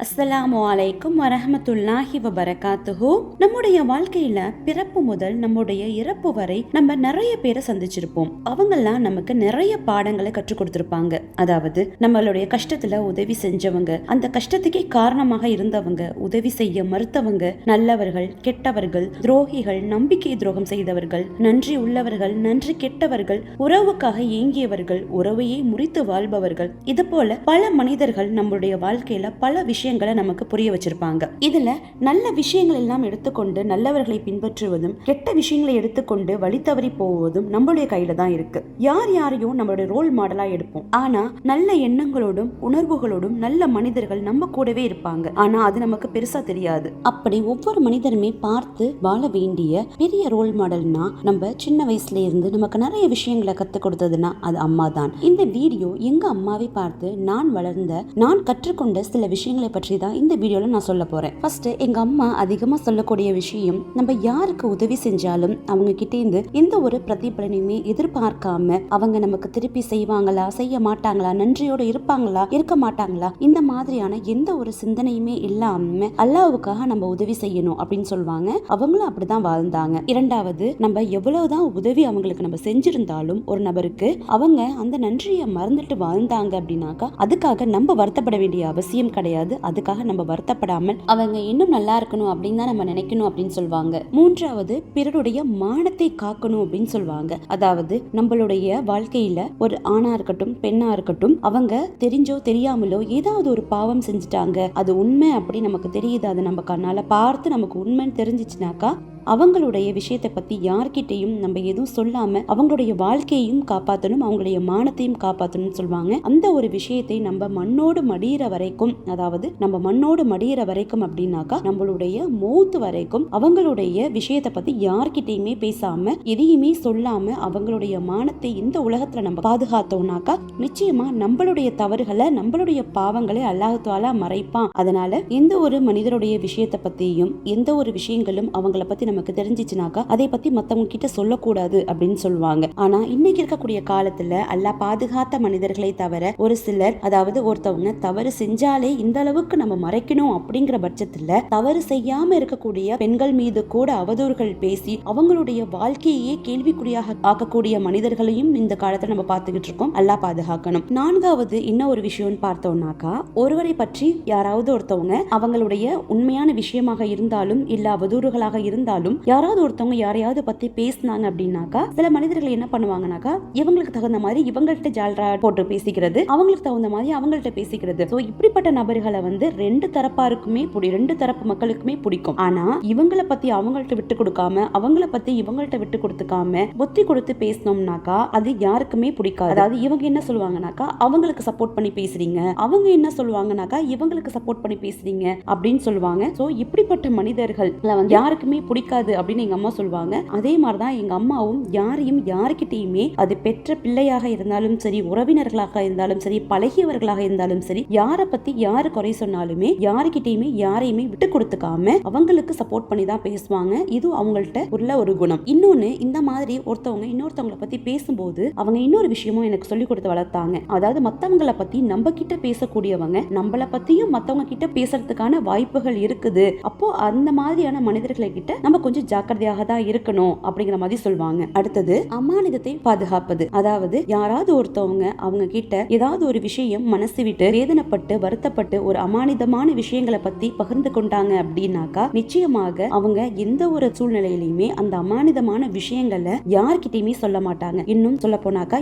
அஸ்ஸலாமு அலைக்கும் வரஹ்மத்துல்லாஹி வபரகாத்துஹு. நம்முடைய வாழ்க்கையில பிறப்பு முதல் நம்முடைய இறப்பு வரை நம்ம நிறைய பேரை சந்திச்சிருப்போம். அவங்கெல்லாம் நமக்கு நிறைய பாடங்களை கற்றுக் கொடுத்திருப்பாங்க. அதாவது நம்மளுடைய கஷ்டத்துல உதவி செஞ்சவங்க, அந்த கஷ்டத்துக்கே காரணமாக இருந்தவங்க, உதவி செய்ய மறுத்தவங்க, நல்லவர்கள், கெட்டவர்கள், துரோகிகள், நம்பிக்கை துரோகம் செய்தவர்கள், நன்றி உள்ளவர்கள், நன்றி கெட்டவர்கள், உறவுக்காக ஏங்கியவர்கள், உறவையே முறித்து வாழ்பவர்கள், இது போல பல மனிதர்கள் நம்முடைய வாழ்க்கையில பல விஷயங்களை நமக்கு புரிய வச்சிருப்பாங்க. இதுல நல்ல விஷயங்கள் எல்லாம் எடுத்துக்கொண்டு நல்லவர்களை பின்பற்றுவதும், கெட்ட விஷயங்களை எடுத்துக்கொண்டு வழி தவறி போவதும் நம்மளுடைய கையில தான் இருக்கு. யார் யாரையும் நம்மளுடைய ரோல் மாடலா எடுப்போம். ஆனா நல்ல எண்ணங்களோடும் உணர்வுகளோடும் நல்ல மனிதர்கள் நம்ம கூடவே இருப்பாங்க. ஆனா அது நமக்கு பெருசா தெரியாது. அப்படி ஒவ்வொரு மனிதருமே பார்த்து வாழ வேண்டிய பெரிய ரோல் மாடல்னா நம்ம சின்ன வயசுல இருந்து நமக்கு நிறைய விஷயங்களை கத்துக் கொடுத்ததுன்னா அது அம்மா தான். இந்த வீடியோ எங்க அம்மாவை பார்த்து நான் வளர்ந்த, நான் கற்றுக்கொண்ட சில விஷயங்களை பற்றி தான் இந்த வீடியோல நான் சொல்ல போறேன். ஃபர்ஸ்ட், எங்க அம்மா அதிகமா சொல்லக்கூடிய விஷயம், நம்ம யாருக்கு உதவி செஞ்சாலும் அவங்க கிட்ட இருந்து எந்த ஒரு பிரதிபலனையுமே எதிர்பார்க்காம அவங்க நமக்கு திருப்பி செய்வாங்களா, செய்ய மாட்டாங்களா, நன்றியோடு இருப்பாங்களா, இருக்க மாட்டாங்களா, இந்த மாதிரியான எந்த ஒரு சிந்தனையுமே இல்லாம அல்லாஹ்வுக்காக நம்ம உதவி செய்யணும் அப்படின்னு சொல்லுவாங்க. அவங்களும் அப்படிதான் வாழ்ந்தாங்க. இரண்டாவது, நம்ம எவ்வளவுதான் உதவி அவங்களுக்கு நம்ம செஞ்சிருந்தாலும் ஒரு நபருக்கு அவங்க அந்த நன்றியை மறந்துட்டு வாழ்ந்தாங்க அப்படின்னாக்கா அதுக்காக நம்ம வருத்தப்பட வேண்டிய அவசியம் கிடையாது. அதுக்காக நம்ம வருத்தப்படாமல் அவங்க இன்னும் நல்லா இருக்கணும் அப்படின்னு தான் நம்ம நினைக்கணும் அப்படின்னு சொல்லுவாங்க. மூன்றாவது, பிறருடைய மானத்தை காக்கணும் அப்படின்னு சொல்லுவாங்க. அதாவது நம்மளுடைய வாழ்க்கையில ஒரு ஆணா இருக்கட்டும் பெண்ணா இருக்கட்டும், அவங்க தெரிஞ்சோ தெரியாமலோ ஏதாவது ஒரு பாவம் செஞ்சுட்டாங்க, அது உண்மை அப்படி நமக்கு தெரியுது, அதை நம்ம கண்ணால பார்த்து நமக்கு உண்மைன்னு தெரிஞ்சிச்சுனாக்கா அவங்களுடைய விஷயத்தை பத்தி யார்கிட்டையும் நம்ம எதுவும் சொல்லாம அவங்களுடைய வாழ்க்கையையும் காப்பாற்றணும், அவங்களுடைய மானத்தையும் காப்பாற்றணும்னு சொல்லுவாங்க. அந்த ஒரு விஷயத்தை நம்ம மண்ணோடு மடியிற வரைக்கும், அதாவது நம்ம மண்ணோடு மடியிற வரைக்கும் அப்படின்னாக்கா நம்மளுடைய மௌத்து வரைக்கும் அவங்களுடைய விஷயத்தை பத்தி யார்கிட்டையுமே பேசாம எதையுமே சொல்லாம அவங்களுடைய மானத்தை இந்த உலகத்துல நம்ம பாதுகாத்தோம்னாக்கா நிச்சயமா நம்மளுடைய தவறுகளை, நம்மளுடைய பாவங்களை அல்லாஹ் தஆலா மறைப்பான். அதனால எந்த ஒரு மனிதருடைய விஷயத்தை பத்தியும் எந்த ஒரு விஷயங்களும் அவங்கள பத்தி நமக்கு தெரிஞ்சிச்சுனாக்கா அதை பத்தி மத்தவங்க கிட்ட சொல்லக்கூடாது அப்படின்னு சொல்லுவாங்க. ஆனா இன்னைக்கு இருக்கக்கூடிய காலத்துல அல்லாஹ் பாதுகாத்த மனிதர்களை தவிர ஒரு சிலர், அதாவது ஒருத்தவங்க தவறு செஞ்சாலே இந்த அளவுக்கு நம்ம மறைக்கணும் அப்படிங்கிற பட்சத்துல தவறு செய்யாம இருக்கக்கூடிய பெண்கள் மீது கூட அவதூறுகள் பேசி அவங்களுடைய வாழ்க்கையே கேள்விக்குறியாக ஆக்கக்கூடிய மனிதர்களையும் இந்த காலத்துல நம்ம பார்த்துக்கிட்டு இருக்கோம். அல்லாஹ் பாதுகாக்கணும். நான்காவது, என்ன ஒரு விஷயம்னு பார்த்தோம்னாக்கா, ஒருவரை பற்றி யாராவது ஒருத்தவங்க அவங்களுடைய உண்மையான விஷயமாக இருந்தாலும் இல்ல அவதூறுகளாக இருந்தாலும் யாராவது ஒருத்தவங்க யாரையாவது பத்தி பேசினாங்க அப்படின்னாக்கா சில மனிதர்கள் என்ன பண்ணுவாங்கனாக்கா இவங்களுக்கு தகுந்த மாதிரி இவங்கள்ட்ட ஜால்ரா போட்டு பேசிக்கிறது, அவங்களுக்கு தகுந்த மாதிரி அவங்கள்ட்ட பேசிக்கிறது. சோ இப்படிப்பட்ட நபர்களை ரெண்டு தரப்பாருக்குமே ரெண்டு தரப்பு மக்களுக்குமே பிடிக்கும். ஆனா இவங்களை பத்தி அவங்கள்ட்ட விட்டு கொடுக்காம அவங்கள பத்தி இவங்கள்ட்ட விட்டு கொடுத்துக்காம புத்தி கொடுத்து பேசணும்னாக்கா அது யாருக்குமே பிடிக்காது. அதாவது இவங்க என்ன சொல்லுவாங்கனாக்கா அவங்களுக்கு சப்போர்ட் பண்ணி பேசுறீங்க, அவங்க என்ன சொல்லுவாங்கனாக்கா இவங்களுக்கு சப்போர்ட் பண்ணி பேசுறீங்க அப்படின்னு சொல்லுவாங்க. சோ இப்படிப்பட்ட மனிதர்கள் யாருக்குமே பிடிக்காது அப்படின்னு எங்க அம்மா சொல்லுவாங்க. அதே மாதிரிதான் எங்க அம்மாவும் யாரையும் யாருக்கிட்டையுமே அது பெற்ற பிள்ளையாக இருந்தாலும் சரி, உறவினர்களாக இருந்தாலும் சரி, பழகியவர்களாக இருந்தாலும் சரி, யாரை பத்தி யாரு குறை சொன்னாலுமே யாருக்கிட்டையுமே யாரையுமே விட்டு கொடுத்துக்காம அவங்களுக்கு சப்போர்ட் பண்ணி தான் பேசுவாங்க. இது அவங்கள்ட்ட உள்ள ஒரு குணம். இன்னொன்னு, இந்த மாதிரி ஒருத்தவங்க இன்னொருத்தவங்களை பத்தி பேசும்போது அவங்க இன்னொரு விஷயமும் எனக்கு சொல்லி கொடுத்து வளர்த்தாங்க. அதாவது மத்தவங்களை பத்தி நம்ம கிட்ட பேசக்கூடியவங்க நம்மளை பத்தியும் மத்தவங்க கிட்ட பேசுறதுக்கான வாய்ப்புகள் இருக்குது. அப்போ அந்த மாதிரியான மனிதர்களை கிட்ட நம்ம கொஞ்சம் ஜாக்கிரதையாக தான் இருக்கணும் அப்படிங்கிற மாதிரி சொல்லுவாங்க. அடுத்தது, அமானிதத்தை பாதுகாப்பது. அதாவது யாராவது ஒருத்தவங்க அவங்க கிட்ட ஏதாவது ஒரு விஷயம் மனசு விட்டு வேதனைப்பட்டு வருத்தப்பட்டு ஒரு அமானிதமான விஷயங்களை பத்தி பகிர்ந்து கொண்டாங்க அப்படின்னாக்கா நிச்சயமாக அவங்க எந்த ஒரு சூழ்நிலையிலுமே அந்த அமானிதமான விஷயங்களை யார்கிட்டயுமே சொல்ல மாட்டாங்க. இன்னும் சொல்ல போனாக்கா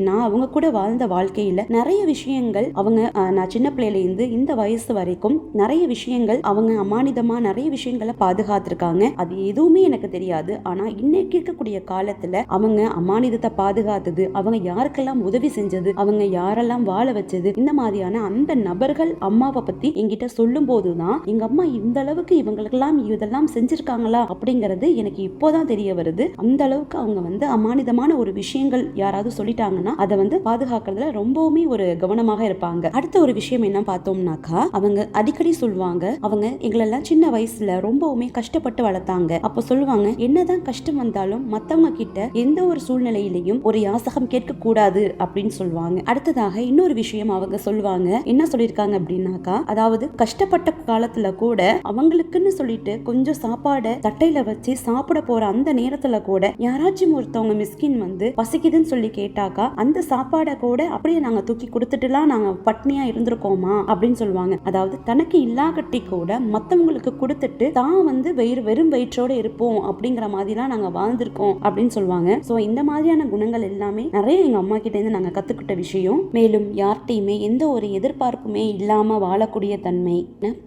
நான் அவங்க கூட வாழ்ந்த வாழ்க்கையில நிறைய விஷயங்கள் அவங்க நான் சின்ன பிள்ளையில இருந்து இந்த வயசு வரைக்கும் நிறைய விஷயங்கள் அவங்க அமானிதமா நிறைய விஷயங்களை பாதுகாத்திருக்காங்க. அது எதுவுமே எனக்கு தெரியாது. ஆனா இன்னைக்கு இருக்கக்கூடிய காலத்துல அவங்க அமானிதத்தை பாதுகாத்தது, அவங்க யாருக்கெல்லாம் உதவி செஞ்சது, அவங்க யாரெல்லாம் வாழ வச்சது, இந்த மாதிரியான அந்த நபர்கள் அம்மாவை பத்தி என்கிட்ட சொல்லும் போதுதான் எங்க அம்மா இந்த அளவுக்கு இவங்களுக்கெல்லாம் இதெல்லாம் செஞ்சிருக்காங்களா அப்படிங்கறது எனக்கு இப்போதான் தெரிய வருது. அந்த அளவுக்கு அவங்க அமானிதமான ஒரு விஷயங்கள் யாராவது சொல்லிட்டாங்கன்னா அதை பாதுகாக்கிறதுல ரொம்பவுமே ஒரு கவனமாக இருப்பாங்க. அடுத்த ஒரு விஷயம் என்ன பார்த்தோம்னாக்கா, அவங்க அடிக்கடி சொல்லுவாங்க, அவங்க எங்களெல்லாம் சின்ன வயசுல ரொம்பவுமே கஷ்டப்பட்டு வளர்த்தாங்க. வளர்த்தாங்க. அப்ப சொல்லுவாங்க, என்னதான் கஷ்டம் வந்தாலும் மத்தவங்க கிட்ட எந்த ஒரு சூழ்நிலையிலையும் ஒரு யாசகம் கேட்க கூடாது அப்படின்னு சொல்லுவாங்க. அடுத்ததாக இன்னொரு விஷயம் அவங்க சொல்லுவாங்க. என்ன சொல்லியிருக்காங்க அப்படின்னாக்கா, அதாவது கஷ்டப்பட்ட காலத்துல கூட அவங்களுக்குன்னு சொல்லிட்டு கொஞ்சம் சாப்பாடை தட்டையில வச்சு சாப்பிட போற அந்த நேரத்துல கூட யாராச்சும் ஒருத்தவங்க மிஸ்கின் வந்து பசிக்குதுன்னு சொல்லி கேட்டாக்கா அந்த சாப்பாடை கூட அப்படியே நாங்க தூக்கி கொடுத்துட்டுலாம் நாங்க பட்னியா இருந்திருக்கோமா அப்படின்னு சொல்லுவாங்க. அதாவது தனக்கு இல்லாகட்டி கூட மத்தவங்களுக்கு கொடுத்துட்டு தான் வந்து வெறும் வயிற்றோட இருப்போம் அப்படிங்கிற மாதிரிலாம் நாங்க வாழ்ந்திருக்கோம் அப்படின்னு சொல்லுவாங்க. சோ இந்த மாதிரியான குணங்கள் எல்லாமே நிறைய எங்க அம்மா கிட்ட இருந்து நாங்க கத்துக்கிட்ட விஷயம். மேலும் யார்கிட்டயுமே எந்த ஒரு எதிர்பார்ப்புமே இல்லாம வாழக்கூடிய தன்மை,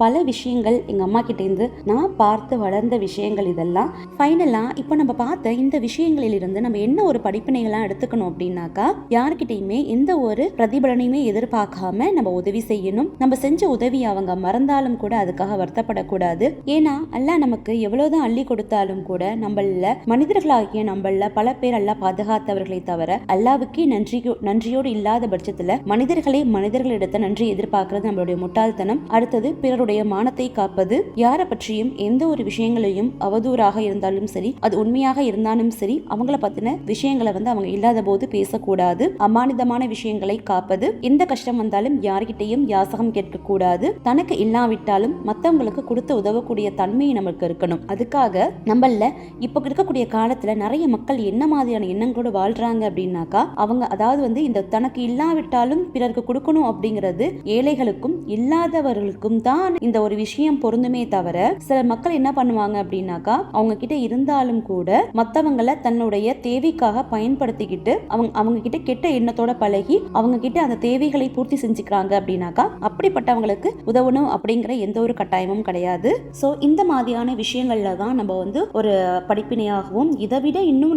பல விஷயங்கள் எங்க அம்மா கிட்ட இருந்து நான் பார்த்து வளர்ந்த விஷயங்கள். இதெல்லாம் ஃபைனலா இப்ப நம்ம பார்த்த இந்த விஷயங்களில் இருந்து நம்ம என்ன ஒரு படிப்பினைகளா எடுத்துக்கணும் அப்படின்னாக்கா, யார்கிட்டயுமே எந்த ஒரு பிரதிபலனையுமே எதிர்பார்க்காம நம்ம உதவி செய்யணும். நம்ம செஞ்ச உதவி அவங்க மறந்தாலும் கூட அதுக்காக வருத்தப்படக்கூடாது. ஏன்னா அல்லாஹ் நமக்கு எவ்வளவுதான் அள்ளி கொடுத்தாலும் கூட நம்மள மனிதர்களாகிய நம்மள பல பேர் அல்லாஹ் பாதுகாத்தவர்களை தவிர அல்லாஹ்வுக்கே நன்றியோடு இல்லாத பட்சத்துல மனிதர்களிடத்த நன்றி எதிர்பார்க்கிறது நம்மளுடைய முட்டாள்தனம். அடுத்தது பிறருடைய மானத்தை காப்பது. யாரை பற்றியும் எந்த ஒரு விஷயங்களையும் அவதூறாக இருந்தாலும் சரி, அது உண்மையாக இருந்தாலும் சரி, அவங்கள பத்தின விஷயங்களை வந்து அவங்க இல்லாத போது பேசக்கூடாது. அமானிதமான விஷயங்களை காப்பது. எந்த கஷ்டம் வந்தாலும் யார்கிட்டையும் யாசகம் கேட்க கூடாது. தனக்கு இல்லாவிட்டாலும் மத்தவங்களுக்கு கொடுத்து உதவக்கூடிய தன்மை நமக்கு இருக்கணும். அதுக்காக நம்மள இப்ப இருக்கக்கூடிய காலத்துல நிறைய மக்கள் என்ன மாதிரியான எண்ணங்களோடு வாழ்றாங்க அப்படின்னாக்கா, அவங்க அதாவது வந்து இந்த தனக்கு இல்லாவிட்டாலும் பிறருக்கு கொடுக்கணும் அப்படிங்கிறது ஏழைகளுக்கும் இல்லாதவர்களுக்கும் தான் இந்த ஒரு விஷயம் பொருந்துமே தவிர, சில மக்கள் என்ன பண்ணுவாங்க அப்படின்னாக்கா, அவங்க கிட்ட இருந்தாலும் கூட மத்தவங்களை தன்னுடைய தேவைக்காக பயன்படுத்திக்கிட்டு அவங்க கிட்ட கெட்ட எண்ணத்தோட பழகி அவங்க கிட்ட அந்த தேவைகளை பூர்த்தி செஞ்சுக்கிறாங்க அப்படின்னாக்கா, அப்படிப்பட்டவங்களுக்கு உதவணும் அப்படிங்கிற எந்த ஒரு கட்டாயமும் கிடையாது. சோ இந்த மாதிரியான விஷயங்கள்ல தான் நம்ம வந்து ஒரு படிப்பினையாகவும், இதை விட இன்னும்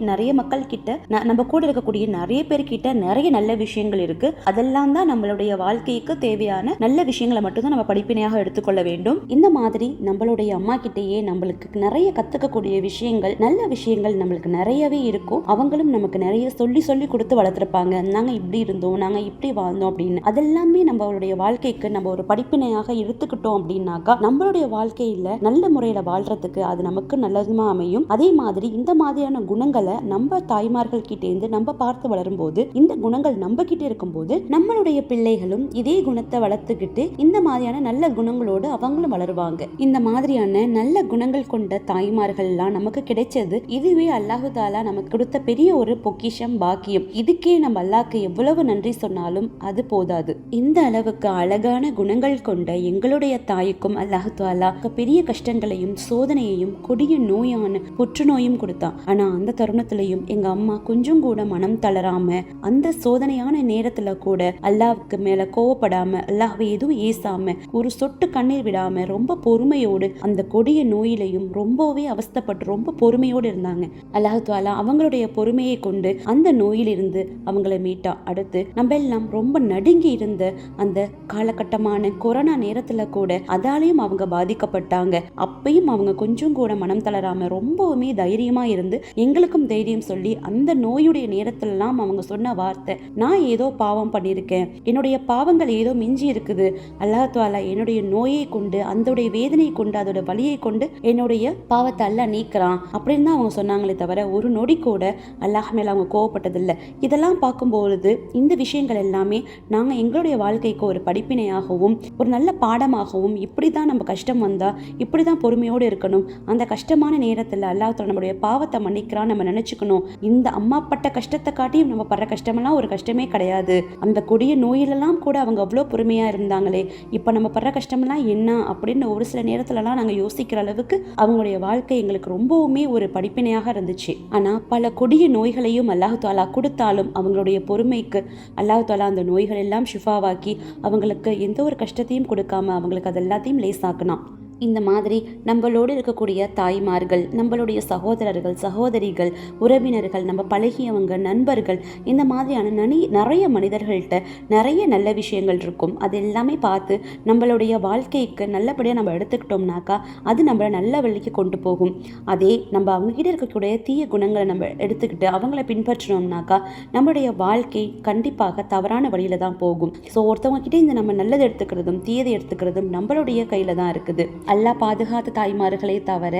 நிறைய மக்கள் கிட்ட நம்ம கூட இருக்கக்கூடிய நிறைய பேர் கிட்ட நிறைய நல்ல விஷயங்கள் இருக்கு. அதெல்லாம் தான் நம்மளுடைய வாழ்க்கைக்கு தேவையான நல்ல விஷயங்களை மட்டும் தான் நம்ம படிப்பினையாக எடுத்துக்கொள்ள வேண்டும். இந்த மாதிரி நம்மளுடைய அம்மா கிட்டேயே நம்மளுக்கு நிறைய கத்துக்கக்கூடிய விஷயங்கள், நல்ல விஷயங்கள் நம்மளுக்கு நிறையவே இருக்கும். அவங்களும் நமக்கு நிறைய சொல்லி கொடுத்து வளர்த்திருப்பாங்க. நாங்க இப்படி இருந்தோம், நாங்க இப்படி வாழ்ந்தோம் அப்படின்னு. அதெல்லாமே நம்மளுடைய வாழ்க்கைக்கு நம்ம ஒரு படிப்பினையாக எடுத்துக்கிட்டோம் அப்படின்னாக்கா, நம்மளுடைய வாழ்க்கையில நல்ல முறையில வாழ்றதுக்கு அது நமக்கு நல்லதுமா அமையும். அதே மாதிரி இந்த மாதிரியான குணங்களை நம்ம தாய்மார்கள் கிட்ட இருந்து நம்ம பார்த்து வளரும் போது, இந்த குணங்கள் நம்ம கிட்ட இருக்கும் போது நம்மளுடைய பிள்ளைகளும் இதே குணத்தை வளர்த்துக்கிட்டு இந்த மாதிரியான நல்ல குணங்களோடு அவங்களும் வளருவாங்க. இந்த மாதிரியான நல்ல குணங்கள் கொண்ட தாய்மார்கள் எல்லாம் நமக்கு கிடைச்சது இதுவே அல்லாஹு தாலா நமக்கு கொடுத்த பெரிய ஒரு பொக்கிஷம், பாக்கியம். இதுக்கே நம்ம அல்லாஹ்க்கு எவ்வளவு நன்றி சொன்னாலும் அது போதாது. இந்த அளவுக்கு அழகான குணங்கள் கொண்ட எங்களுடைய தாய்க்கும் அல்லாஹு தாலா பெரிய கஷ்டங்களையும் சோதனையையும் கொடிய நோயான புற்றுநோயும் கொடுத்தான். ஆனா அந்த தருணத்திலையும் எங்க அம்மா கொஞ்சம் கூட மனம் தளராம, அந்த சோதனையான நேரத்துல கூட அல்லாஹ்வுக்கு மேல கோவப்படாம, அல்லாஹ்வை எதுவும் ஏசாம, ஒரு சொட்டு கண்ணீர் விடாம ரொம்ப பொறுமையோடு அந்த கொடிய நோயிலையும் ரொம்பவே அவஸ்தைப்பட்டு ரொம்ப பொறுமையோடு இருந்தாங்க. அல்லாஹ் தாலா அவங்களுடைய பொறுமையை கொண்டு அந்த நோயிலிருந்து அவங்களை மீட்டா. அடுத்து நம்ம எல்லாம் ரொம்ப நடுங்கி இருந்த அந்த காலகட்டமான கொரோனா நேரத்துல கூட அதாலையும் அவங்க பாதிக்கப்பட்டாங்க. அப்பயும் அவங்க கொஞ்சம் கூட மனம் தளராம ரொம்பவுமே தைரியமா இருந்து எங்களுக்கும் தைரியம் சொல்லி, அந்த நோயுடைய நேரத்திலலாம் அவங்க சொன்ன வார்த்தை, நான் ஏதோ பாவம் பண்ணியிருக்கேன், என்னுடைய பாவங்கள் ஏதோ மிஞ்சி இருக்குது, அல்லாஹ் தாலா என்னுடைய நோயை கொண்டு, அதோடைய வேதனை கொண்டு, அதோட வலியை கொண்டு என்னுடைய பாவத்தை அல்லாஹ் நீக்கிறான் அப்படின்னு தான் அவங்க சொன்னாங்களே தவிர ஒரு நொடி கூட அல்லாஹ் மேல அவங்க கோவப்பட்டதில்லை. இதெல்லாம் பார்க்கும்பொழுது இந்த விஷயங்கள் எல்லாமே நாங்கள் எங்களுடைய வாழ்க்கைக்கு ஒரு படிப்பினையாகவும் ஒரு நல்ல பாடமாகவும், இப்படிதான் நம்ம கஷ்டம் வந்தா இப்படிதான் பொறுமையோடு இருக்கணும், அந்த கஷ்டமான நேரத்தில் அல்லாஹ் நம்மளுடைய பாவத்தை மன்னிக்கிறான் நம்ம நினைச்சுக்கணும். இந்த அம்மா பட்ட கஷ்டத்தை காட்டியும் நம்ம படுற கஷ்டமெல்லாம் ஒரு கஷ்டமே கிடையாது. அந்த கொடிய நோயிலெல்லாம் கூட அவங்க அவ்வளோ பொறுமையா இருந்தாங்களே, இப்போ நம்ம படுற கஷ்டமெல்லாம் என்ன அப்படின்னு ஒரு சில நேரத்துலலாம் நாங்கள் யோசிக்கிற அளவுக்கு அவங்களுடைய வாழ்க்கை எங்களுக்கு ரொம்பவுமே ஒரு படிப்பினையாக இருந்துச்சு. ஆனால் பல கொடிய நோய்களையும் அல்லாஹ் தாலா கொடுத்தாலும் அவங்களுடைய பொறுமைக்கு அல்லாஹ் தாலா அந்த நோய்கள் எல்லாம் ஷிஃபாவாக்கி அவங்களுக்கு எந்த ஒரு கஷ்டத்தையும் கொடுக்காம அவங்களுக்கு அது எல்லாத்தையும் லேசாக்கணும். இந்த மாதிரி நம்மளோடு இருக்கக்கூடிய தாய்மார்கள், நம்மளுடைய சகோதரர்கள், சகோதரிகள், உறவினர்கள், நம்ம பழகியவங்க, நண்பர்கள், இந்த மாதிரியான நிறைய மனிதர்கள்ட்ட நிறைய நல்ல விஷயங்கள் இருக்கும். அது எல்லாமே பார்த்து நம்மளுடைய வாழ்க்கைக்கு நல்லபடியாக நம்ம எடுத்துக்கிட்டோம்னாக்கா அது நம்மளை நல்ல வழிக்கு கொண்டு போகும். அதே நம்ம அவங்ககிட்ட இருக்கக்கூடிய தீய குணங்களை நம்ம எடுத்துக்கிட்டு அவங்கள பின்பற்றினோம்னாக்கா நம்மளுடைய வாழ்க்கை கண்டிப்பாக தவறான வழியில தான் போகும். ஸோ ஒருத்தவங்க கிட்டே இந்த நம்ம நல்லதை எடுத்துக்கிறதும் தீயதை எடுத்துக்கிறதும் நம்மளுடைய கையில தான் இருக்குது. அல்லாஹ் பாதுகாத்த தாய்மார்களே தவிர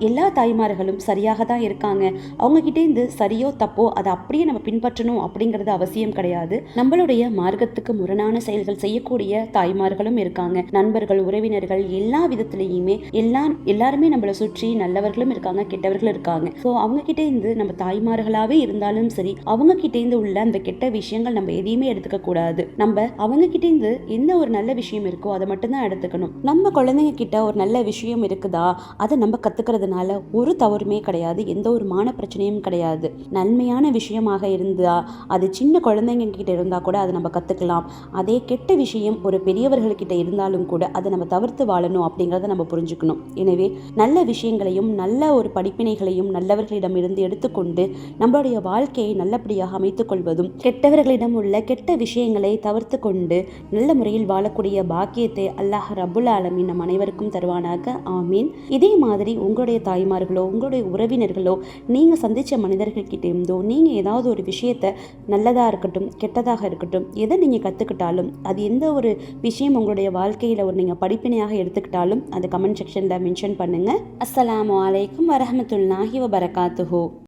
எல்லா தாய்மார்களும் சரியாக தான் இருக்காங்க. அவங்க கிட்டே இருந்து சரியோ தப்போ அதை அப்படியே நம்ம பின்பற்றணும் அப்படிங்கிறது அவசியம் கிடையாது. நம்மளுடைய மார்க்கத்துக்கு முரணான செயல்கள் செய்யக்கூடிய தாய்மார்களும் இருக்காங்க. நண்பர்கள், உறவினர்கள் எல்லா விதத்திலையுமே எல்லாருமே நம்மளை சுற்றி நல்லவர்களும் இருக்காங்க, கெட்டவர்களும் இருக்காங்க. ஸோ அவங்க கிட்டே இருந்து நம்ம தாய்மார்களாவே இருந்தாலும் சரி, அவங்க கிட்டே இருந்து உள்ள அந்த கெட்ட விஷயங்கள் நம்ம எதையுமே எடுத்துக்க கூடாது. நம்ம அவங்க கிட்டே இருந்து எந்த ஒரு நல்ல விஷயம் இருக்கோ அதை மட்டும்தான் எடுத்துக்கணும். நம்ம குழந்தைங்க கிட்ட ஒரு நல்ல விஷயம் இருக்குதா, அதை நம்ம கத்துக்கிறதுனால ஒரு தவறுமே கிடையாது, எந்த ஒரு மான பிரச்சனையும் கிடையாது. நன்மையான விஷயமாக இருந்தா அது சின்ன குழந்தைங்க கிட்ட இருந்தா கூட அதை நம்ம கத்துக்கலாம். அதே கெட்ட விஷயம் ஒரு பெரியவர்கள்கிட்ட இருந்தாலும் கூட அதை நம்ம தவிர்த்து வாழணும் அப்படிங்கிறத நம்ம புரிஞ்சுக்கணும். எனவே நல்ல விஷயங்களையும் நல்ல ஒரு படிப்பினைகளையும் நல்லவர்களிடம் இருந்து எடுத்துக்கொண்டு நம்மளுடைய வாழ்க்கையை நல்லபடியாக அமைத்துக் கொள்வதும், கெட்டவர்களிடம் உள்ள கெட்ட விஷயங்களை தவிர்த்து கொண்டு நல்ல முறையில் வாழக்கூடிய பாக்கியத்தை அல்லாஹ் ரப்புல் ஆலமீன் நம் அனைவருக்கும் தருவானாக. ஆமீன். இதே மாதிரி உங்களுடைய தாய்மார்களோ உங்களுடைய உறவினர்களோ நீங்க சந்திச்ச மனிதர்கள்கிட்ட இருந்தோ நீங்க ஏதாவது ஒரு விஷயத்த நல்லதா இருக்கட்டும் கெட்டதாக இருக்கட்டும் எதை நீங்க கத்துக்கிட்டாலும், அது எந்த ஒரு விஷயம் உங்களுடைய வாழ்க்கையில ஒரு நீங்க படிப்பினையாக எடுத்துக்கிட்டாலும் அந்த கமெண்ட் செக்ஷன்ல மென்ஷன் பண்ணுங்க. அஸ்ஸலாமு அலைக்கும் வரஹ்மத்துல்லாஹி வபரகாத்துஹு.